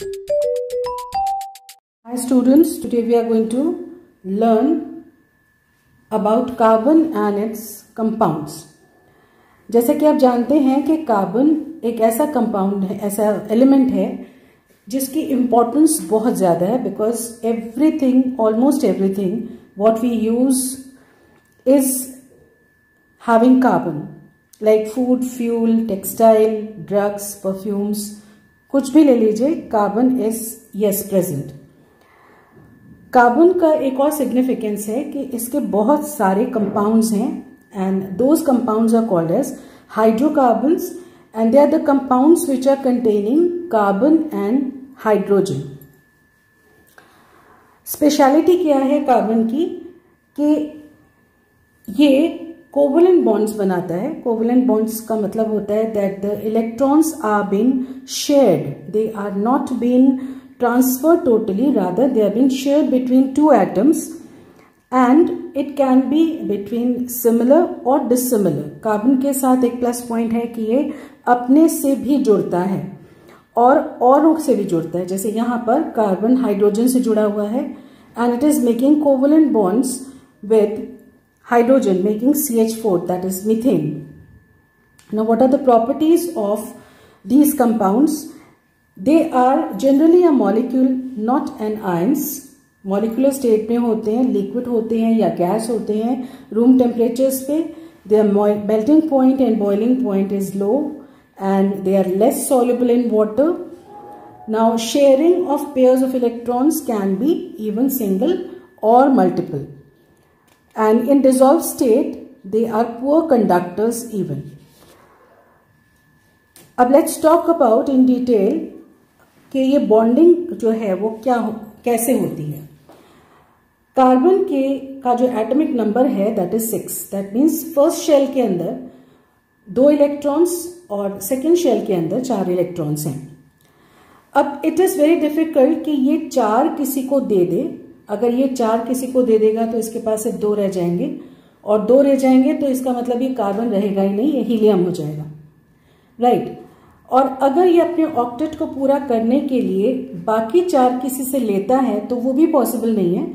Hi students, today we are going to learn about carbon and its compounds. जैसे कि आप जानते हैं कि कार्बन एक ऐसा कंपाउंड है, ऐसा एलिमेंट है जिसकी इम्पोर्टेंस बहुत ज़्यादा है, because everything, almost everything what we use is having carbon, like food, fuel, textile, drugs, perfumes, कुछ भी ले लीजिए, carbon is yes present. Carbon का एक और सिग्निफिकेंस है कि इसके बहुत सारे कंपाउंड्स हैं, and those compounds are called as hydrocarbons, and they are the compounds which are containing carbon and hydrogen. Speciality क्या है कार्बन की कि ये कोवलेंट बॉन्ड्स बनाता है. कोवलेंट बॉन्ड्स का मतलब होता है that the electrons are being shared, they are not being transferred totally, rather they are being shared between two atoms, and it can be between similar or dissimilar. Carbon के साथ एक plus point है कि ये अपने से भी जुड़ता है और औरों से भी जुड़ता है. जैसे यहाँ पर कार्बन हाइड्रोजन से जुड़ा हुआ है, and it is making covalent bonds with hydrogen, making CH4, that is methane. Now what are the properties of these compounds? They are generally a molecule, not an ions. Molecular state में होते हैं, liquid होते हैं या gas होते हैं room temperatures पे. Their melting point and boiling point is low, and they are less soluble in water. Now sharing of pairs of electrons can be even single or multiple, and in dissolved state they are poor conductors even. अब let's talk about in detail कि ये bonding जो है वो कैसे होती है. Carbon का जो एटॉमिक नंबर है that is 6. That means first shell के अंदर 2 इलेक्ट्रॉन्स और सेकेंड शेल के अंदर 4 इलेक्ट्रॉन्स हैं. अब इट इज वेरी डिफिकल्ट कि ये 4 किसी को दे दे. अगर ये 4 किसी को दे देगा तो इसके पास सिर्फ 2 रह जाएंगे, और 2 रह जाएंगे तो इसका मतलब ये कार्बन रहेगा ही नहीं, ये हीलियम हो जाएगा, राइट. और अगर ये अपने ऑक्टेट को पूरा करने के लिए बाकी 4 किसी से लेता है तो वो भी पॉसिबल नहीं है,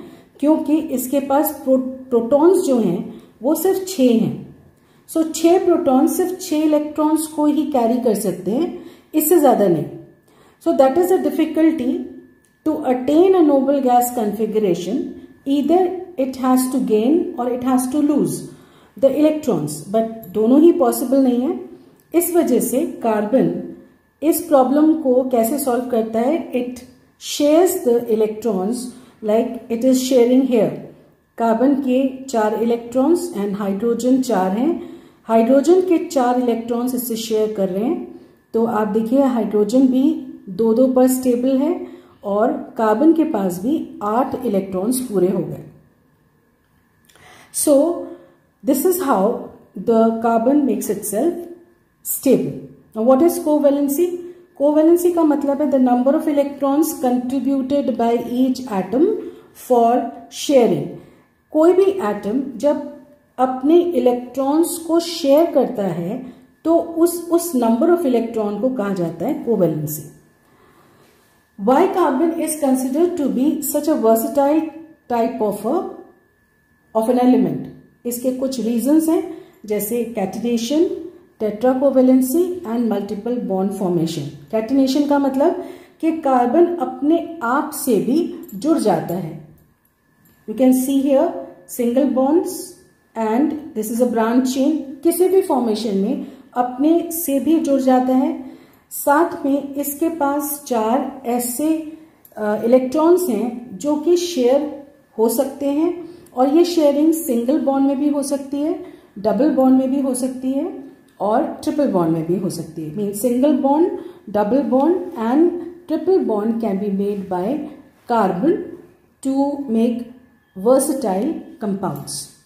क्योंकि इसके पास प्रोटॉन्स जो हैं वो सिर्फ 6 हैं. सो 6 प्रोटॉन्स सिर्फ 6 इलेक्ट्रॉन्स को ही कैरी कर सकते हैं, इससे ज्यादा नहीं. So that is a difficulty to attain a noble gas configuration. Either it has to gain or it has to lose the electrons, but दोनों ही पॉसिबल नहीं है. इस वजह से कार्बन इस प्रॉब्लम को कैसे सॉल्व करता है? It shares the electrons like it is sharing hair. Carbon के 4 इलेक्ट्रॉन्स एंड हाइड्रोजन 4 हैं. हाइड्रोजन के 4 इलेक्ट्रॉन्स इससे शेयर कर रहे हैं, तो आप देखिए हाइड्रोजन भी 2-2 पर स्टेबल है, और कार्बन के पास भी 8 इलेक्ट्रॉन्स पूरे हो गए. So this is how the carbon makes itself stable. Now what is covalency? Covalency का मतलब है the number of electrons contributed by each atom for sharing. कोई भी एटम जब अपने इलेक्ट्रॉन्स को शेयर करता है तो उस नंबर ऑफ इलेक्ट्रॉन को कहा जाता है covalency. Why carbon is considered to be such a versatile type of an element? इसके कुछ reasons हैं, जैसे catenation, tetracovalency and multiple bond formation. Catenation का मतलब कि कार्बन अपने आप से भी जुड़ जाता है. You can see here single bonds and this is a branch chain. किसी भी फॉर्मेशन में अपने से भी जुड़ जाता है. साथ में इसके पास 4 ऐसे इलेक्ट्रॉन्स हैं जो कि शेयर हो सकते हैं, और ये शेयरिंग सिंगल बॉन्ड में भी हो सकती है, डबल बॉन्ड में भी हो सकती है, और ट्रिपल बॉन्ड में भी हो सकती है. Mean single bond, double bond and triple bond can be made by carbon to make versatile compounds.